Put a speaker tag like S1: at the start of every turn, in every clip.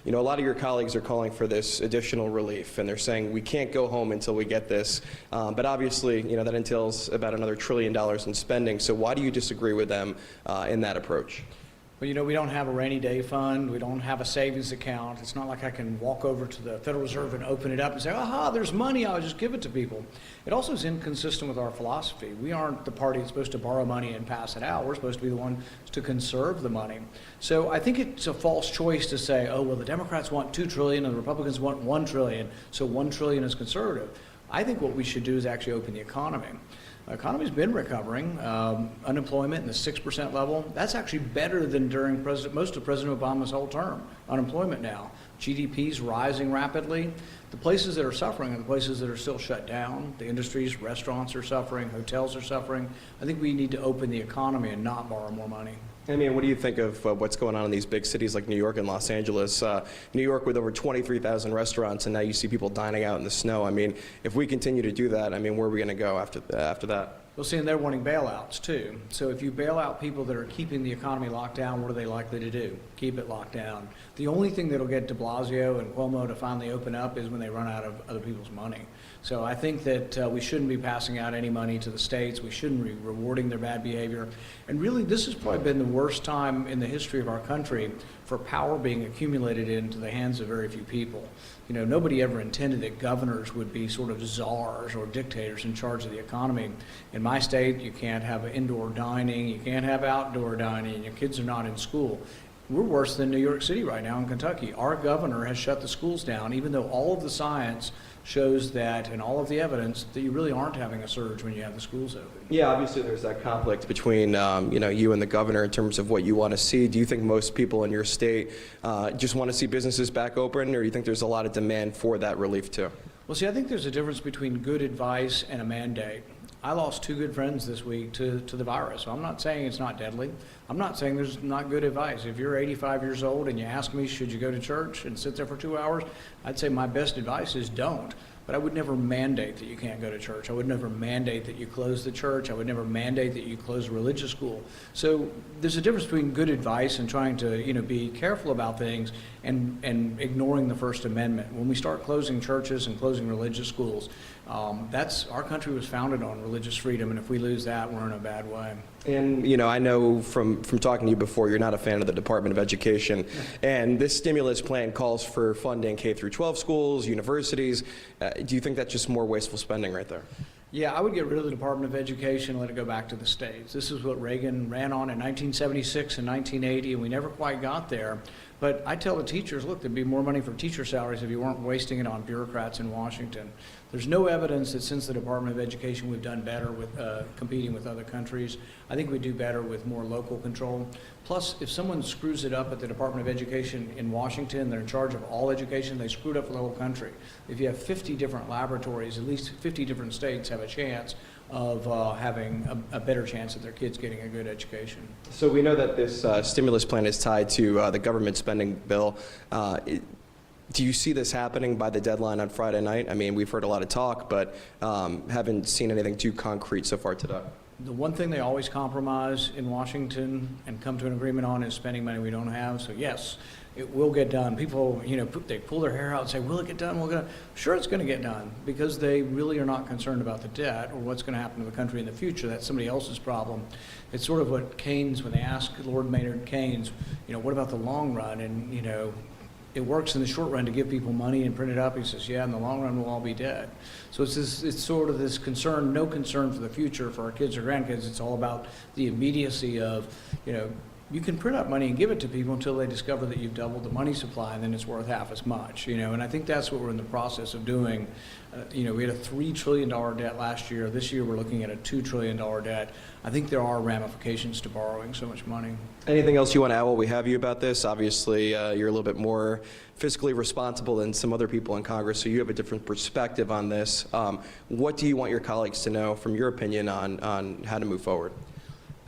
S1: You know, a lot of your colleagues are calling for this additional relief, and they're saying we can't go home until we get this. But obviously, you know, that entails about another $1 trillion in spending. So why do you disagree with them in that approach?
S2: Well, you know, we don't have a rainy day fund. We don't have a savings account. It's not like I can walk over to the Federal Reserve and open it up and say, aha, there's money, I'll just give it to people. It also is inconsistent with our philosophy. We aren't the party that's supposed to borrow money and pass it out. We're supposed to be the one to conserve the money. So I think it's a false choice to say, oh, well, the Democrats want $2 trillion and the Republicans want $1 trillion, so $1 trillion is conservative. I think what we should do is actually open the economy. The economy's been recovering. Unemployment in the 6% level. That's actually better than during most of President Obama's whole term. Unemployment now. GDP's rising rapidly. The places that are suffering are the places that are still shut down. The industries, restaurants are suffering, hotels are suffering. I think we need to open the economy and not borrow more money.
S1: I mean, what do you think of what's going on in these big cities like New York and Los Angeles? New York with over 23,000 restaurants, and now you see people dining out in the snow. I mean, if we continue to do that, I mean, where are we going to go after that?
S2: Well, see, and they're wanting bailouts too. So if you bail out people that are keeping the economy locked down, what are they likely to do? Keep it locked down. The only thing that'll get de Blasio and Cuomo to finally open up is when they run out of other people's money. So I think that we shouldn't be passing out any money to the states. We shouldn't be rewarding their bad behavior. And really, this has probably been the worst time in the history of our country for power being accumulated into the hands of very few people. You know, nobody ever intended that governors would be sort of czars or dictators in charge of the economy. In my state, you can't have indoor dining, you can't have outdoor dining, your kids are not in school. We're worse than New York City right now in Kentucky. Our governor has shut the schools down, even though all of the science shows that, and all of the evidence, that you really aren't having a surge when you have the schools open.
S1: Yeah, obviously there's that conflict between you know, you and the governor in terms of what you want to see. Do you think most people in your state just want to see businesses back open, or do you think there's a lot of demand for that relief too?
S2: Well, see, I think there's a difference between good advice and a mandate. I lost 2 good friends this week to the virus. So I'm not saying it's not deadly. I'm not saying there's not good advice. If you're 85 years old and you ask me, should you go to church and sit there for 2 hours, I'd say my best advice is don't. But I would never mandate that you can't go to church. I would never mandate that you close the church. I would never mandate that you close a religious school. So there's a difference between good advice and trying to, you know, be careful about things and ignoring the First Amendment. When we start closing churches and closing religious schools, our country was founded on religious freedom, and if we lose that, we're in a bad way.
S1: And, you know, I know from talking to you before, you're not a fan of the Department of Education. And this stimulus plan calls for funding K-12 schools, universities. Do you think that's just more wasteful spending right there?
S2: Yeah, I would get rid of the Department of Education and let it go back to the states. This is what Reagan ran on in 1976 and 1980, and we never quite got there. But I tell the teachers, look, there'd be more money for teacher salaries if you weren't wasting it on bureaucrats in Washington. There's no evidence that since the Department of Education we've done better with competing with other countries. I think we do better with more local control. Plus, if someone screws it up at the Department of Education in Washington, they're in charge of all education, they screwed up for the whole country. If you have 50 different laboratories, at least 50 different states have a chance of having a better chance of their kids getting a good education.
S1: So we know that this stimulus plan is tied to the government spending bill. Do you see this happening by the deadline on Friday night? I mean, we've heard a lot of talk, but haven't seen anything too concrete so far today.
S2: The one thing they always compromise in Washington and come to an agreement on is spending money we don't have. So yes, it will get done. People, you know, they pull their hair out and say, will it get done? Sure, it's going to get done, because they really are not concerned about the debt or what's going to happen to the country in the future. That's somebody else's problem. It's sort of what Keynes, when they asked Lord Maynard Keynes, you know, what about the long run? And, you know, it works in the short run to give people money and print it up. He says, yeah, in the long run we'll all be dead. So it's sort of this concern, no concern for the future for our kids or grandkids. It's all about the immediacy of, you know, you can print up money and give it to people until they discover that you've doubled the money supply, and then it's worth half as much, you know. And I think that's what we're in the process of doing. You know, we had a $3 trillion debt last year. This year we're looking at a $2 trillion debt. I think there are ramifications to borrowing so much money. Anything
S1: else you want to add while we have you about this? Obviously, you're a little bit more fiscally responsible than some other people in Congress, so you have a different perspective on this. What do you want your colleagues to know, from your opinion, on how to move forward?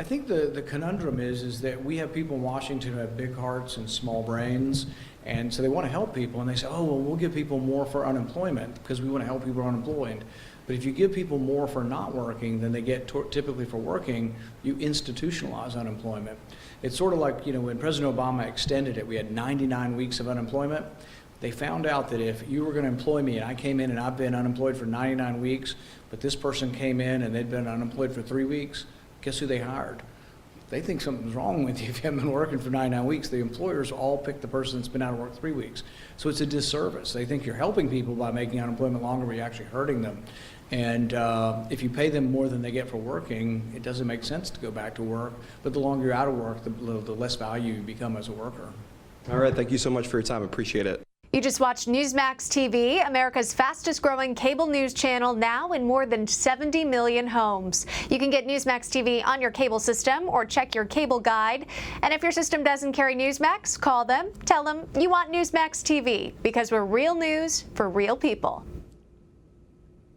S2: I think the conundrum is that we have people in Washington who have big hearts and small brains, and so they want to help people, and they say, oh, well, we'll give people more for unemployment because we want to help people who are unemployed. But if you give people more for not working than they get typically for working, you institutionalize unemployment. It's sort of like, when President Obama extended it, we had 99 weeks of unemployment. They found out that if you were going to employ me and I came in and I've been unemployed for 99 weeks, but this person came in and they'd been unemployed for 3 weeks, guess who they hired? They think something's wrong with you if you haven't been working for 99 weeks. The employers all pick the person that's been out of work 3 weeks. So it's a disservice. They think you're helping people by making unemployment longer, but you're actually hurting them. And if you pay them more than they get for working, it doesn't make sense to go back to work. But the longer you're out of work, the less value you become as a worker.
S1: All right, thank you so much for your time. Appreciate it.
S3: You just watched Newsmax TV, America's fastest growing cable news channel, now in more than 70 million homes. You can get Newsmax TV on your cable system or check your cable guide. And if your system doesn't carry Newsmax, call them, tell them you want Newsmax TV, because we're real news for real people.